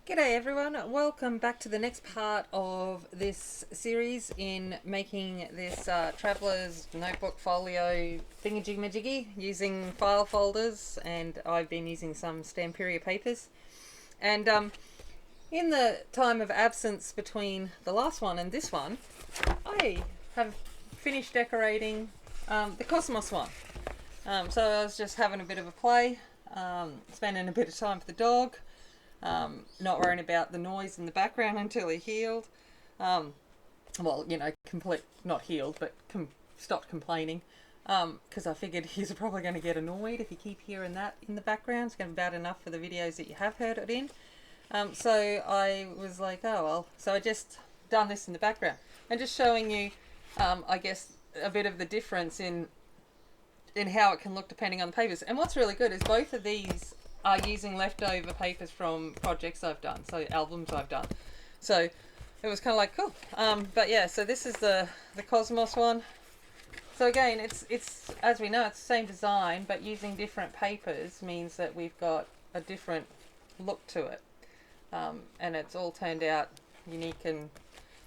G'day everyone, welcome back to the next part of this series in making this Traveller's Notebook Folio thingy-jiggy using file folders, and I've been using some Stamperia papers. And in the time of absence between the last one and this one, I have finished decorating the Cosmos one. So I was just having a bit of a play, spending a bit of time with the dog. Not worrying about the noise in the background until he healed. Well, you know, not healed, but stopped complaining. Because I figured he's probably going to get annoyed if you keep hearing that in the background. It's going to be bad enough for the videos that you have heard it in. So I was like, oh well. So I just done this in the background. And just showing you, I guess, a bit of the difference in how it can look depending on the papers. And what's really good is both of these are using leftover papers from projects I've done, so albums I've done. So it was kind of like cool. But yeah, so this is the Cosmos one. So again, it's as we know, it's the same design, but using different papers means that we've got a different look to it. And it's all turned out unique and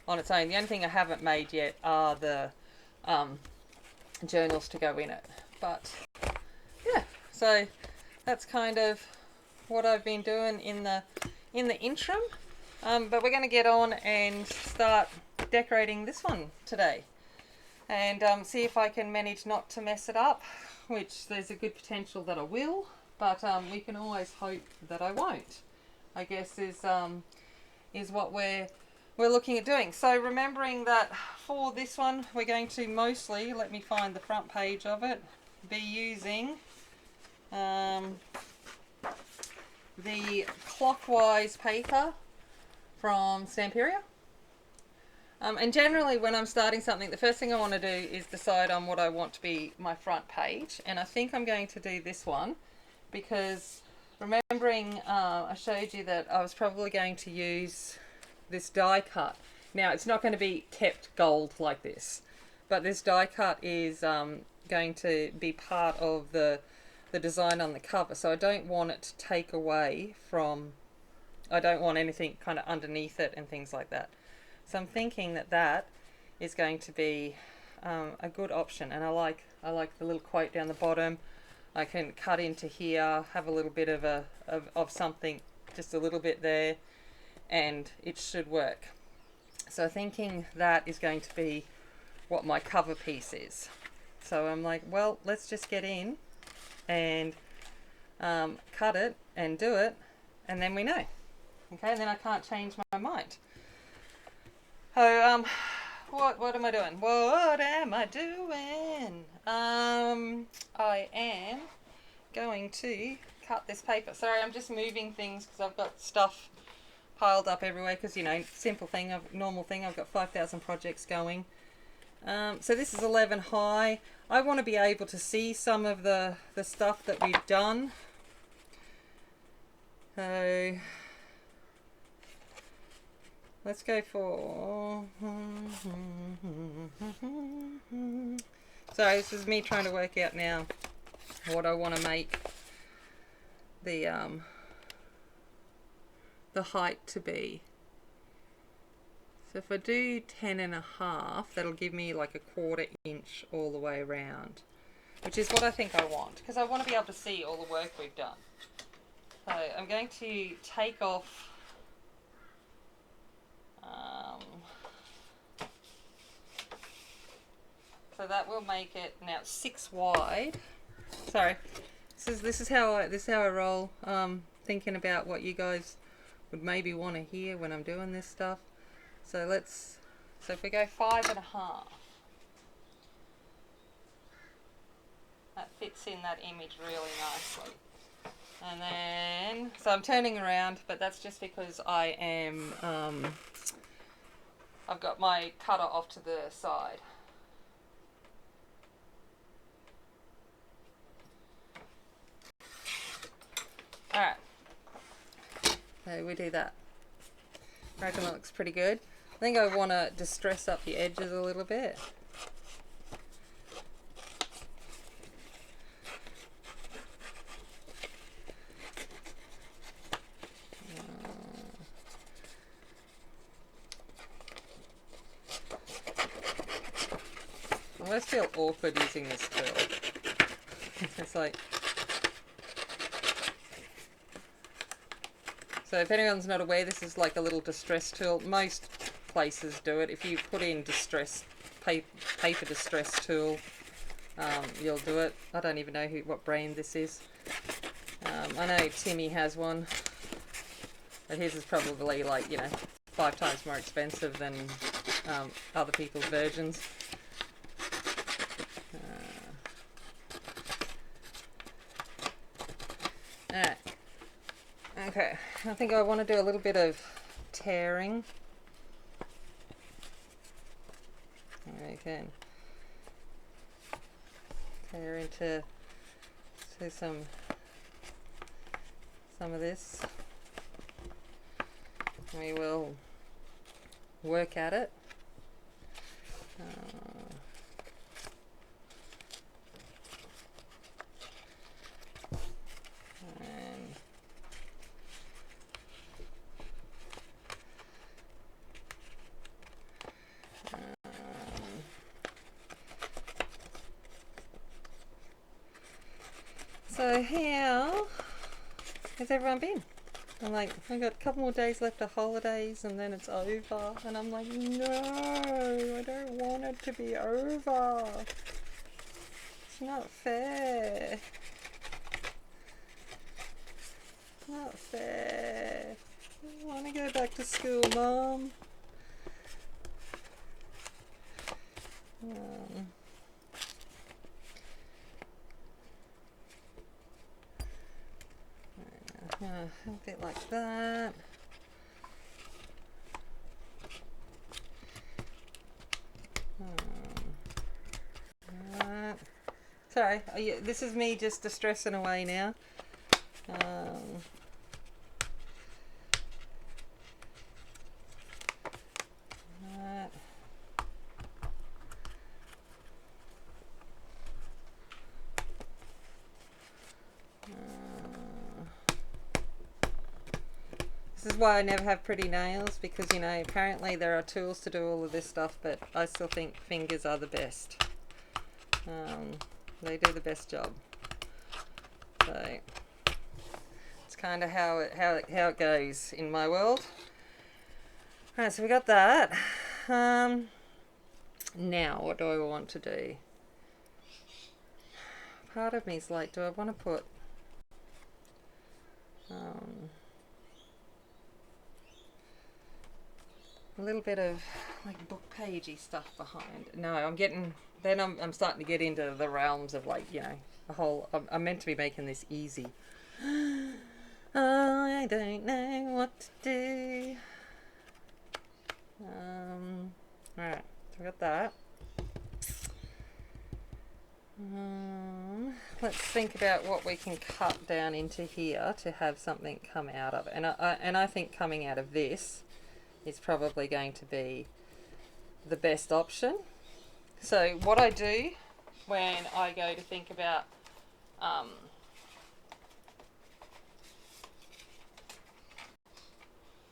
on its own. The only thing I haven't made yet are the journals to go in it. But yeah, so that's kind of what I've been doing in the interim. But we're going to get on and start decorating this one today, and see if I can manage not to mess it up, which there's a good potential that I will, but we can always hope that I won't, I guess is what we're looking at doing. So remembering that for this one we're going to mostly, let me find the front page of it, be using the clockwise paper from Stamperia. And generally when I'm starting something, the first thing I want to do is decide on what I want to be my front page, and I think I'm going to do this one because remembering I showed you that I was probably going to use this die cut. Now it's not going to be kept gold like this, but this die cut is going to be part of the design on the cover, so I don't want it to take away from, I don't want anything kind of underneath it and things like that. So I'm thinking that is going to be a good option, and I like the little quote down the bottom. I can cut into here, have a little bit of something, just a little bit there, and it should work. So thinking that is going to be what my cover piece is. So I'm like, well, let's just get in and cut it and do it, and then we know. Okay, and then I can't change my mind. So what am I doing? What am I doing? I am going to cut this paper. Sorry, I'm just moving things because I've got stuff piled up everywhere, because, you know, normal thing, I've got 5,000 projects going. So this is 11 high. I want to be able to see some of the stuff that we've done. So let's go for... Sorry, this is me trying to work out now what I want to make the height to be. So if I do 10.5, that'll give me like a 1/4 inch all the way around, which is what I think I want, because I want to be able to see all the work we've done. So I'm going to take off so that will make it now 6 wide. Sorry, this is how I roll. Thinking about what you guys would maybe want to hear when I'm doing this stuff. So if we go 5.5, that fits in that image really nicely. And then, so I'm turning around, but that's just because I am, I've got my cutter off to the side. Alright, so we do that. I reckon that looks pretty good. I think I want to distress up the edges a little bit. always feel awkward using this tool. It's like... So if anyone's not aware, this is like a little distress tool. Most places do it. If you put in distress, paper distress tool, you'll do it. I don't even know what brand this is. I know Timmy has one. But his is probably like, you know, 5 times more expensive than other people's versions. Alright. Okay, I think I want to do a little bit of tearing. We can tear into some of this. We will work at it. So how has everyone been? I'm like, I've got a couple more days left of holidays and then it's over. And I'm like, no, I don't want it to be over. It's not fair. It's not fair. I want to go back to school, Mum. A bit like that. Right. Sorry, this is me just distressing away now. Right. This is why I never have pretty nails, because, you know, apparently there are tools to do all of this stuff, but I still think fingers are the best. They do the best job. So it's kind of how it goes in my world. Alright, so we got that. Now what do I want to do? Part of me is like, do I want to put a little bit of like book pagey stuff behind? No, I'm starting to get into the realms of, like, you know, a whole, I'm meant to be making this easy. I don't know what to do. Alright, so we got that. Let's think about what we can cut down into here to have something come out of it. And I think coming out of this is probably going to be the best option. So what I do when I go to think about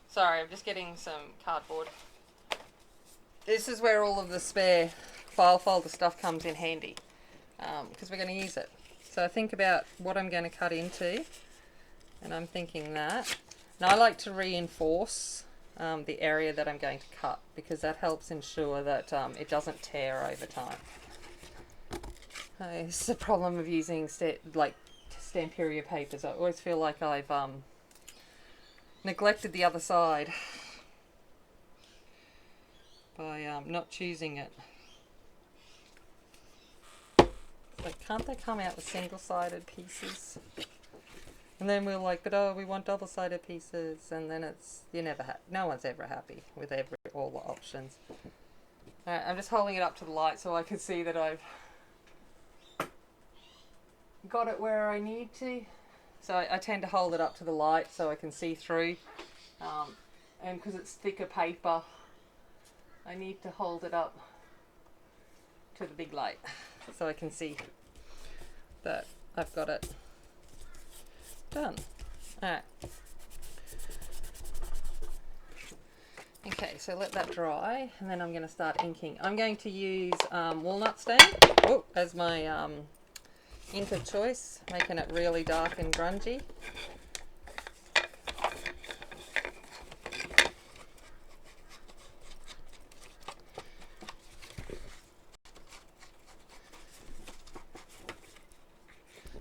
sorry, I'm just getting some cardboard. This is where all of the spare file folder stuff comes in handy, because we're going to use it. So I think about what I'm going to cut into, and I'm thinking that. Now I like to reinforce the area that I'm going to cut, because that helps ensure that it doesn't tear over time. This is the problem of using Stamperia papers. I always feel like I've neglected the other side by not choosing it. Like, can't they come out with single-sided pieces? And then we're like, but oh, we want double-sided pieces, and then it's, no one's ever happy with all the options. Alright, I'm just holding it up to the light so I can see that I've got it where I need to. So I tend to hold it up to the light so I can see through, and because it's thicker paper, I need to hold it up to the big light so I can see that I've got it done. Alright. Okay, Okay, so let that dry, and then I'm going to start inking. I'm going to use walnut stain as my ink of choice, making it really dark and grungy.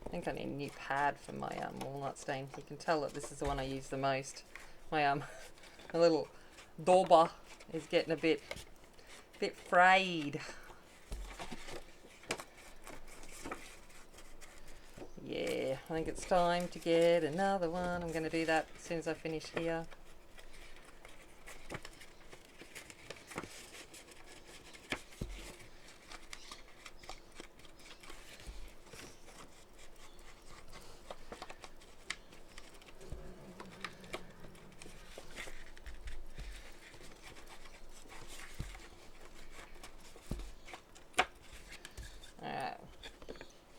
I think I need a new pad for my walnut stain. You can tell that this is the one I use the most. My my little dauber is getting a bit frayed. Yeah, I think it's time to get another one. I'm going to do that as soon as I finish here.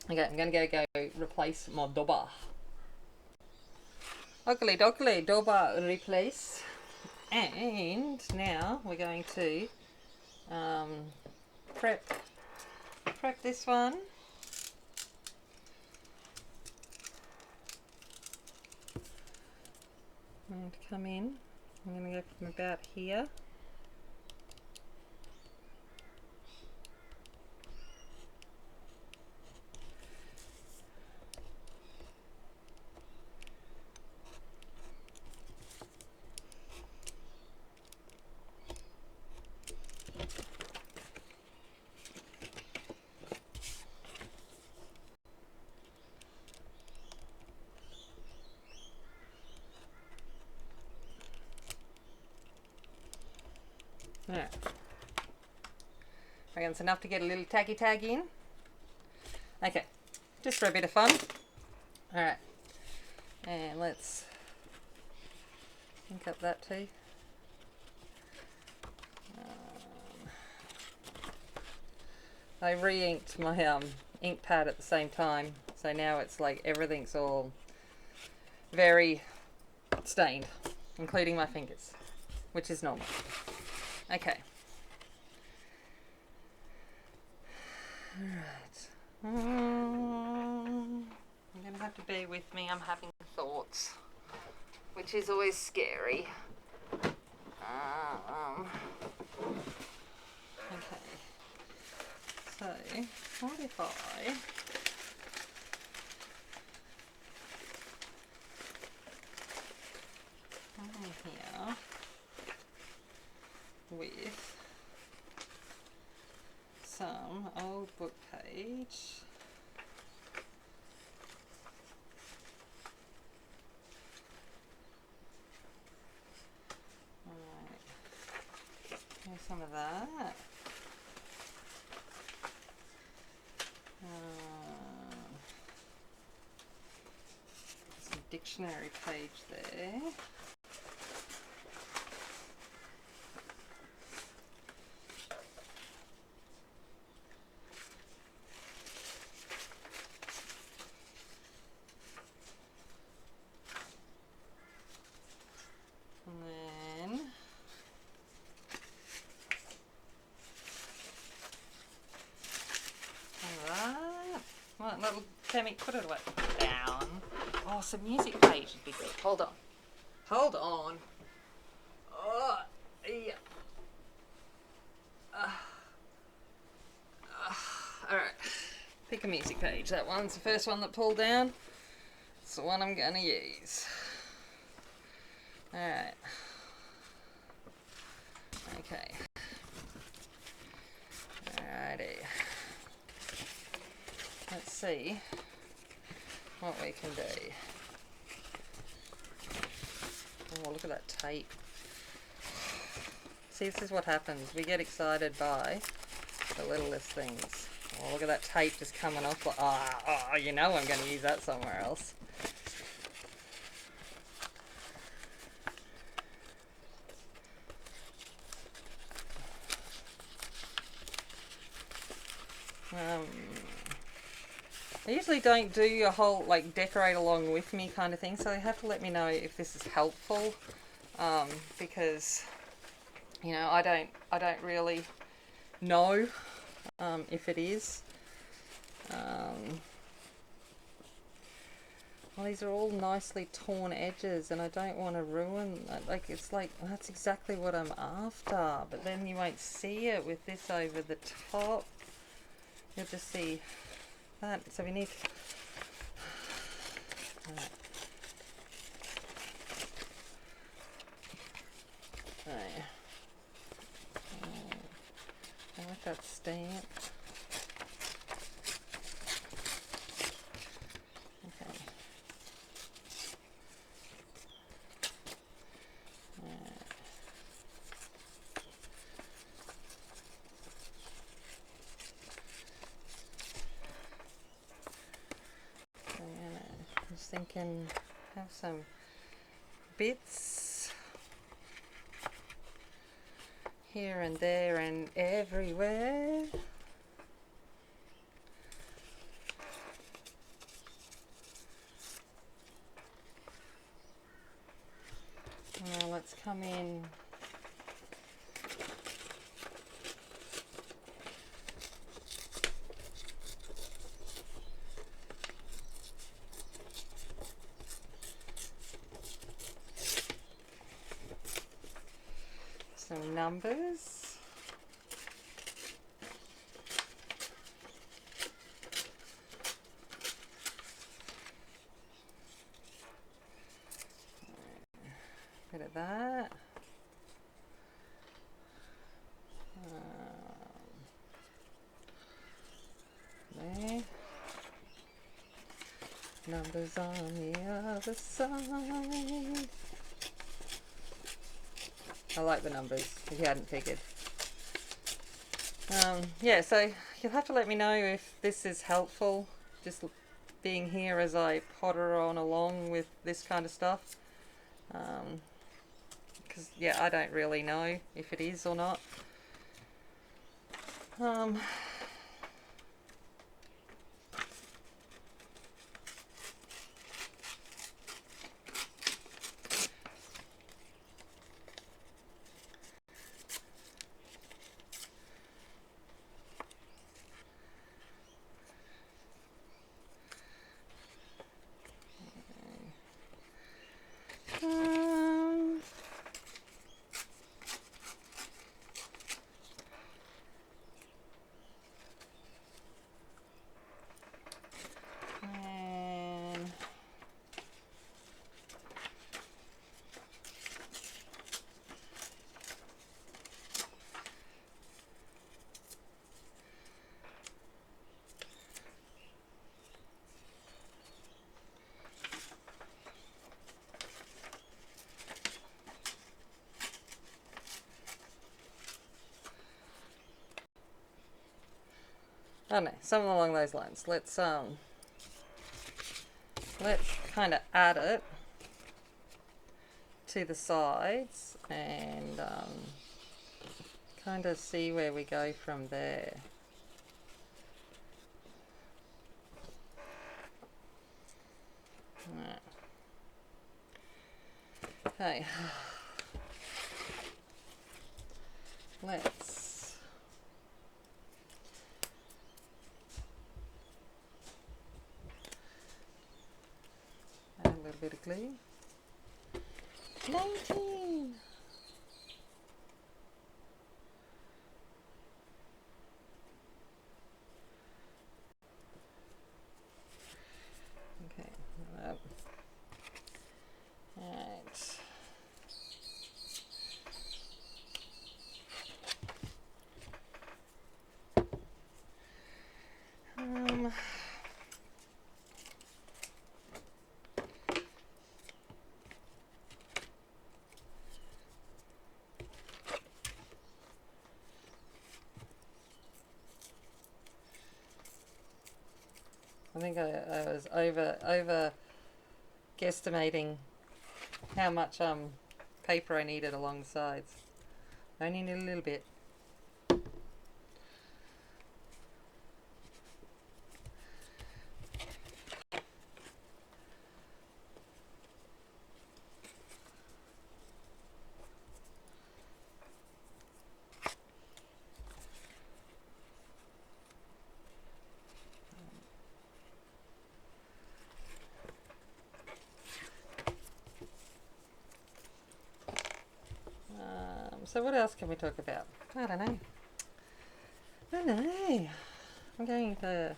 Okay, I'm going to go replace my dauber. Oakley dockly, dauber replace. And now we're going to prep this one. And come in. I'm going to go from about here. Alright. I reckon it's enough to get a little taggy tag in. Okay, just for a bit of fun. Alright, and let's ink up that too. I re-inked my ink pad at the same time, so now it's like everything's all very stained, including my fingers, which is normal. Okay. Alright. You're going to have to bear with me, I'm having thoughts, which is always scary. Okay. So, what if I come in here with some old book page. Alright, here's some of that. Some dictionary page there. Little Tammy, put it away. Down. Oh, some music page would be good. Hold on. Hold on. Oh, yeah. Alright. Pick a music page. That one's the first one that pulled down. It's the one I'm going to use. Alright. Okay. Alrighty. Let's see what we can do. Oh, look at that tape. See, this is what happens. We get excited by the littlest things. Oh, look at that tape just coming off. Oh, you know I'm going to use that somewhere else. I usually don't do a whole, like, decorate along with me kind of thing, so you have to let me know if this is helpful, because You know, I don't really know if it is. Well, these are all nicely torn edges, and I don't want to ruin that. Like, it's like, that's exactly what I'm after, but then you won't see it with this over the top. You'll just see that. So we need... Right. I like that stamp. Okay. I'm just thinking, have some bits here and there and everywhere. Now let's come in some numbers. Bit of that. There. Numbers on the other side. I like the numbers, if you hadn't figured. Yeah, so you'll have to let me know if this is helpful, just being here as I potter on along with this kind of stuff. Because, yeah, I don't really know if it is or not. I don't know, something along those lines. Let's kind of add it to the sides and kind of see where we go from there. Okay, let's add a little bit of glue. 19! Okay, right. I think I was over guesstimating how much paper I needed along the sides. I only need a little bit. So what else can we talk about? I don't know. I'm going to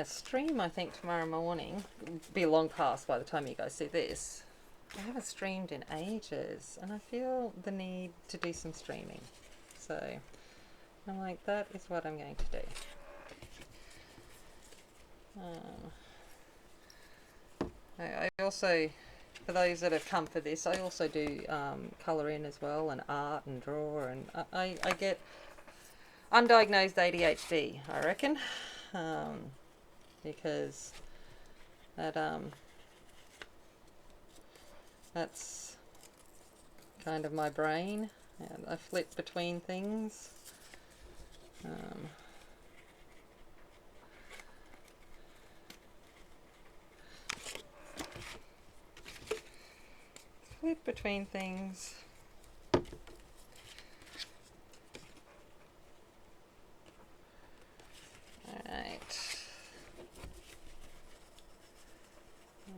stream, I think, tomorrow morning. It'll be long past by the time you guys see this. I haven't streamed in ages, and I feel the need to do some streaming. So I'm like, that is what I'm going to do. I also, for those that have come for this, I also do colour in as well, and art and draw, and I get undiagnosed ADHD, I reckon, because that's kind of my brain, and I flip between things. Flip between things. Alright.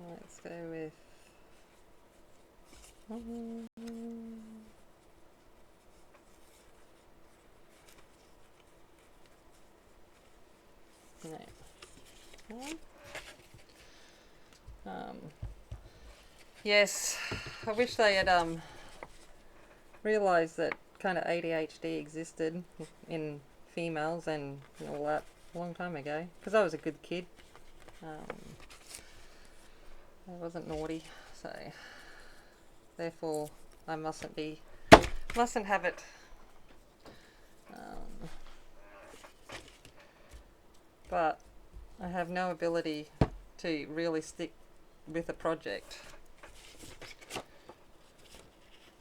Let's go with yes, I wish they had realised that kind of ADHD existed in females and all that a long time ago, because I was a good kid. I wasn't naughty, so therefore I mustn't have it. But I have no ability to really stick with a project.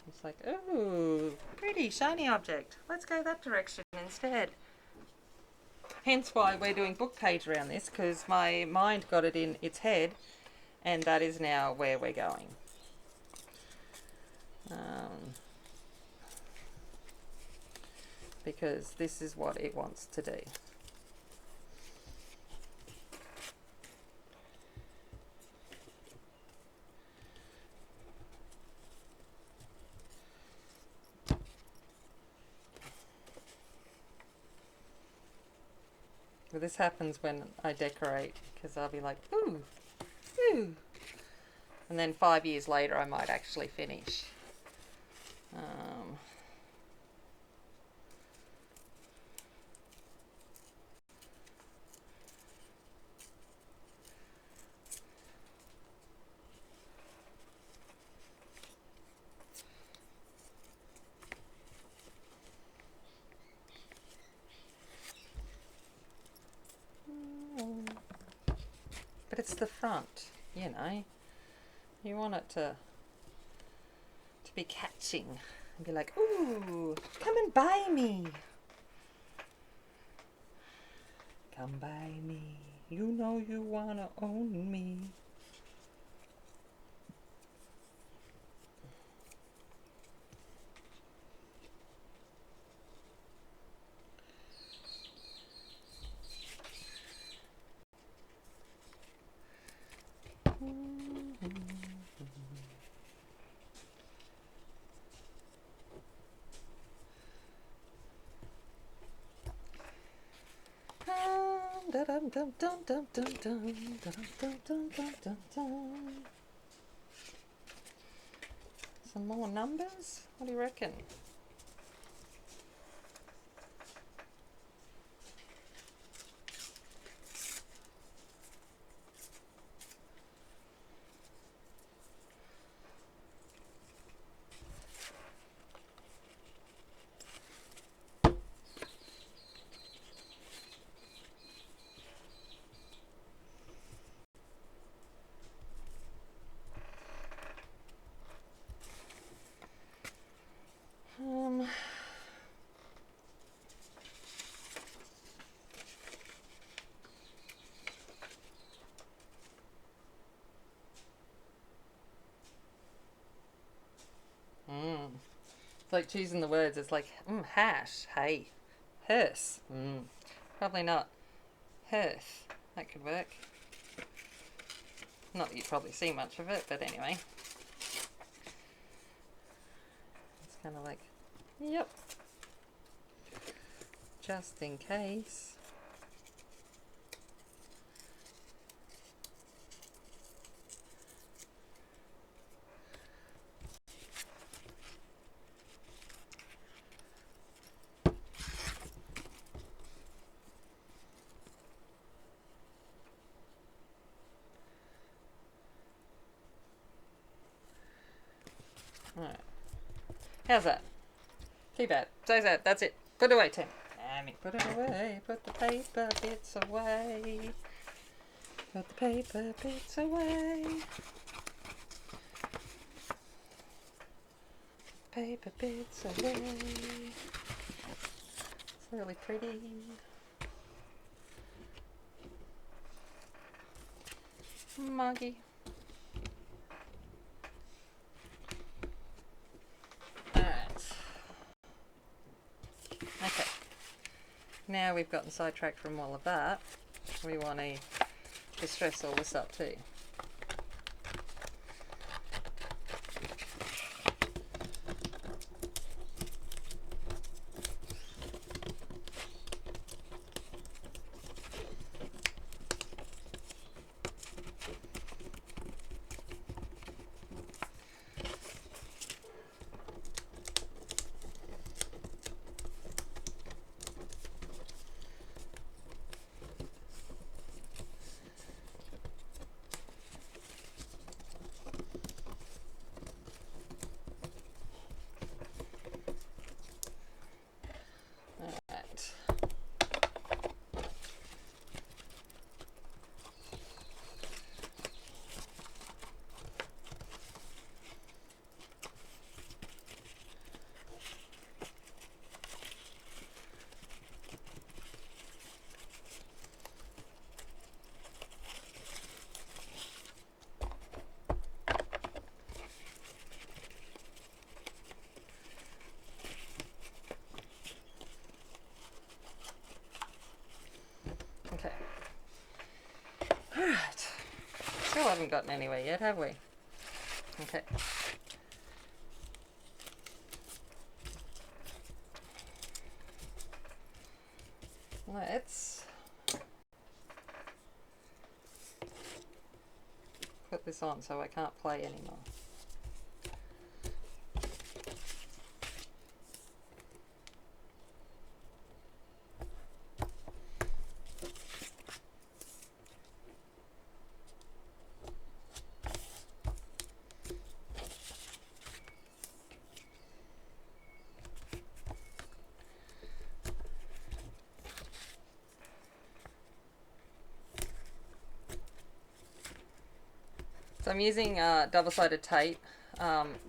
It's like, ooh, pretty shiny object. Let's go that direction instead. Hence why we're doing book page around this, because my mind got it in its head, and that is now where we're going. Because this is what it wants to do. But this happens when I decorate, because I'll be like, ooh, ooh. And then 5 years later I might actually finish. But it's the front, you know. You want it to be catching and be like, ooh, come and buy me. Come buy me. You know you wanna own me. Some more numbers? What do you reckon? It's like choosing the words. It's like, hash, hey, hearse. Probably not. Hearth. That could work. Not that you'd probably see much of it, but anyway. It's kind of like, yep, just in case. Alright. How's that? Too bad. So sad. That's it. Put it away, Tim. Damn it. Put it away. Put the paper bits away. Put the paper bits away. Paper bits away. It's really pretty. Muggy. Okay, now we've gotten sidetracked from all of that. We want to distress all this up too. Okay. Alright. Still haven't gotten anywhere yet, have we? Okay. Let's put this on so I can't play anymore. So I'm using double-sided tape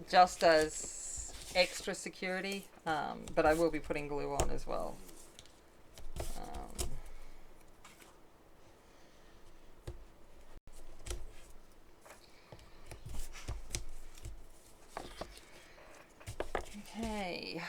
just as extra security, but I will be putting glue on as well. Okay.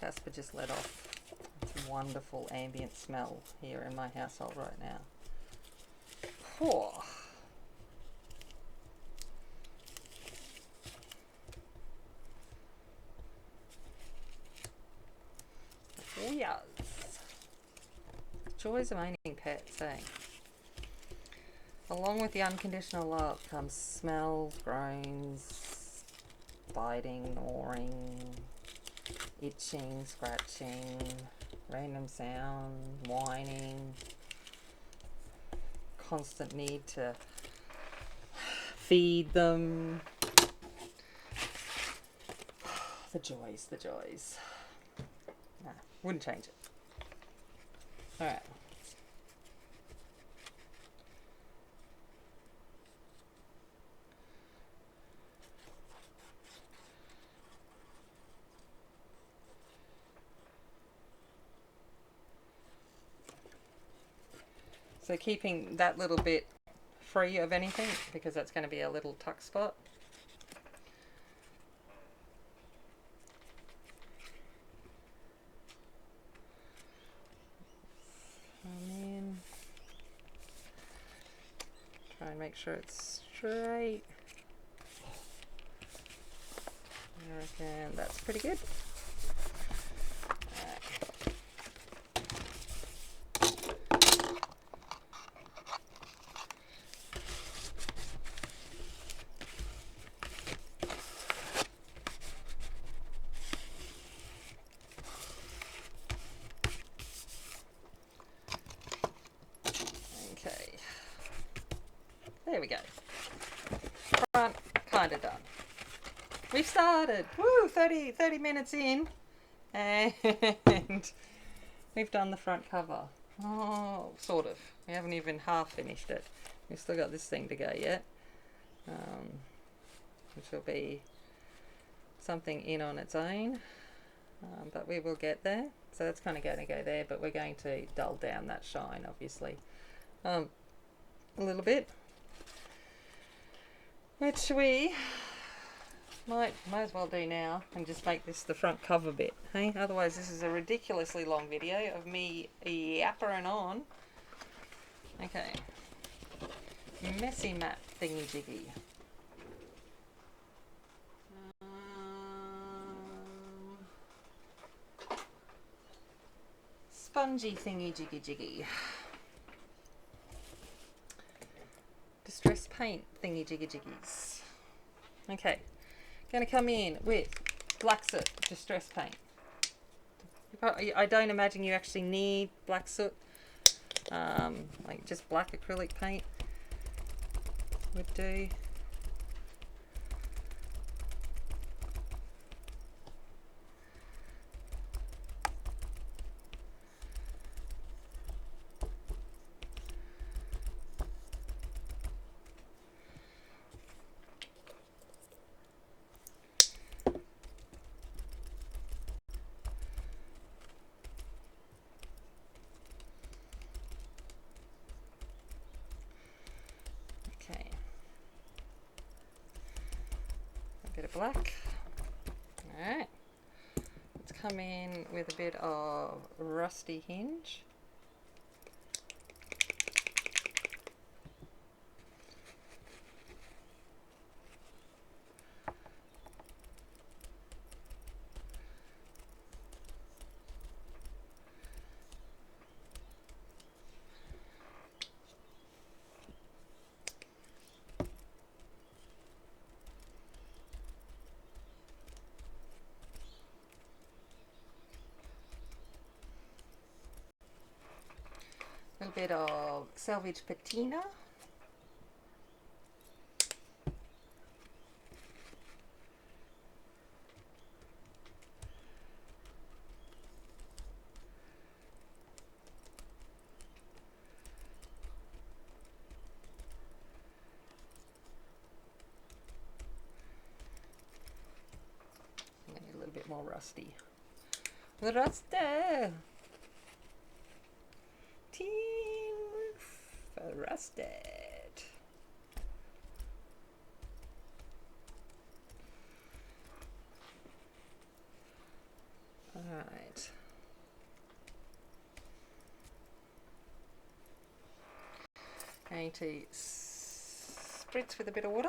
Casper just let off its wonderful ambient smell here in my household right now. Oh. Yes. Joys of owning pets, eh? Along with the unconditional love comes smells, groans, biting, gnawing, itching, scratching, random sound, whining, constant need to feed them. The joys, the joys. Nah, wouldn't change it. Alright. So keeping that little bit free of anything, because that's going to be a little tuck spot. And then try and make sure it's straight. I reckon that's pretty good. Okay, there we go. Front kind of done. We've started. Woo! 30 minutes in, and we've done the front cover. Oh, sort of. We haven't even half finished it. We've still got this thing to go yet, which will be something in on its own, but we will get there. So that's kind of going to go there, but we're going to dull down that shine, obviously, a little bit, which we might as well do now and just make this the front cover bit. Hey, otherwise this is a ridiculously long video of me yappering on. Okay, messy mat thingy jiggy. Spongy thingy jiggy jiggy. Distress paint thingy jiggy jiggies. Okay, going to come in with black soot distress paint. I don't imagine you actually need black soot. Like just black acrylic paint would do. Bit of black. Alright, let's come in with a bit of rusty hinge. A little bit of salvage patina. Maybe a little bit more rusty. Rusty! Team Rusted. Alright. Going to spritz with a bit of water.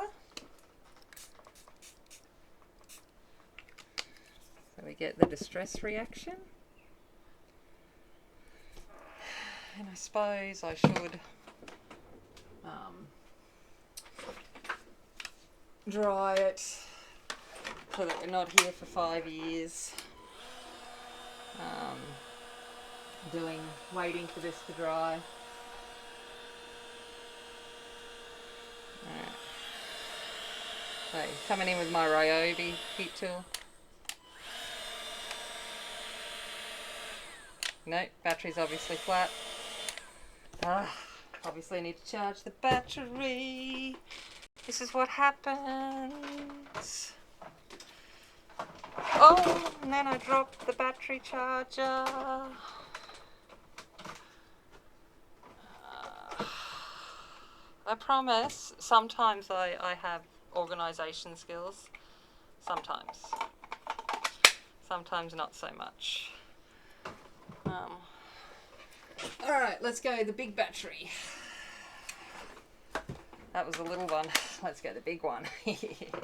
So we get the distress reaction. And I suppose I should dry it so that we're not here for 5 years waiting for this to dry. So coming in with my Ryobi heat tool. No, battery's obviously flat. Obviously I need to charge the battery. This is what happens. Oh, and then I dropped the battery charger. I promise, sometimes I have organisation skills. Sometimes. Sometimes not so much. Alright, let's go the big battery. That was a little one. Let's go the big one. Alright.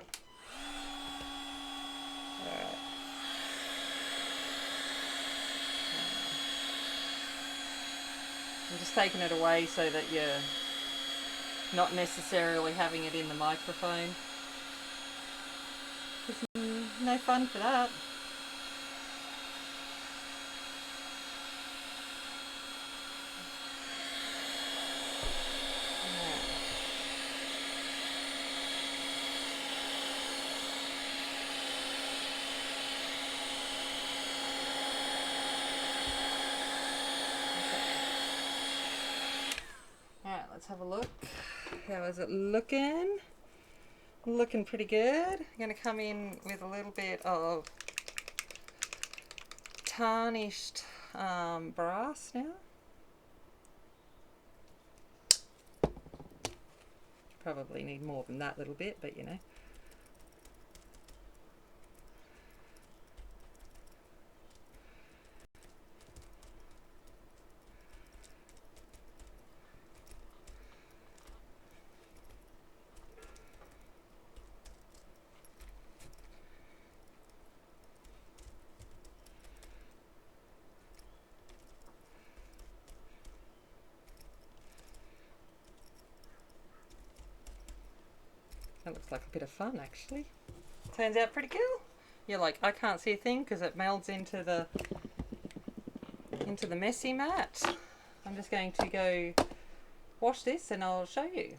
I'm just taking it away so that you're not necessarily having it in the microphone. No fun for that. Alright, let's have a look. How is it looking? Looking pretty good. I'm going to come in with a little bit of tarnished brass now. Probably need more than that little bit, but you know. That looks like a bit of fun, actually. Turns out pretty cool. You're like, I can't see a thing because it melds into the messy mat. I'm just going to go wash this and I'll show you.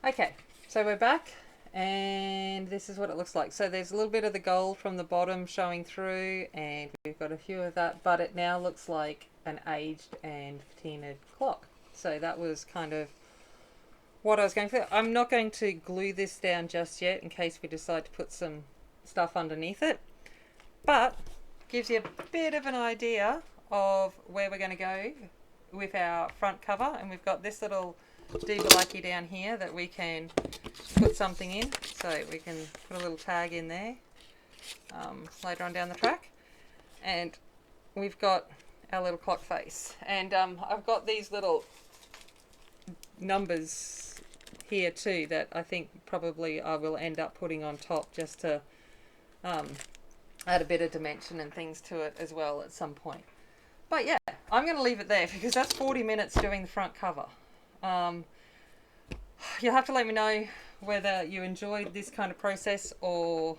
Okay, so we're back and this is what it looks like. So there's a little bit of the gold from the bottom showing through and we've got a few of that, but it now looks like an aged and patinaed clock. So that was kind of what I was going for. I'm not going to glue this down just yet in case we decide to put some stuff underneath it, but gives you a bit of an idea of where we're going to go with our front cover. And we've got this little doobalaki down here that we can put something in, so we can put a little tag in there later on down the track. And we've got our little clock face, and I've got these little numbers here too that I think probably I will end up putting on top just to add a bit of dimension and things to it as well at some point. But yeah, I'm going to leave it there because that's 40 minutes doing the front cover. You'll have to let me know whether you enjoyed this kind of process or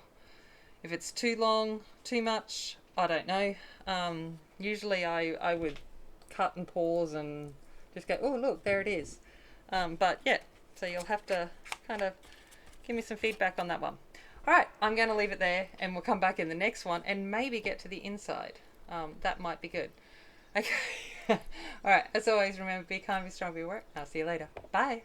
if it's too long, too much, I don't know. Usually I would cut and pause and just go, oh look, there it is. But yeah, so you'll have to kind of give me some feedback on that one. Alright, I'm going to leave it there and we'll come back in the next one and maybe get to the inside. That might be good. Okay. Alright, as always, remember, be kind, be strong, be work. I'll see you later. Bye.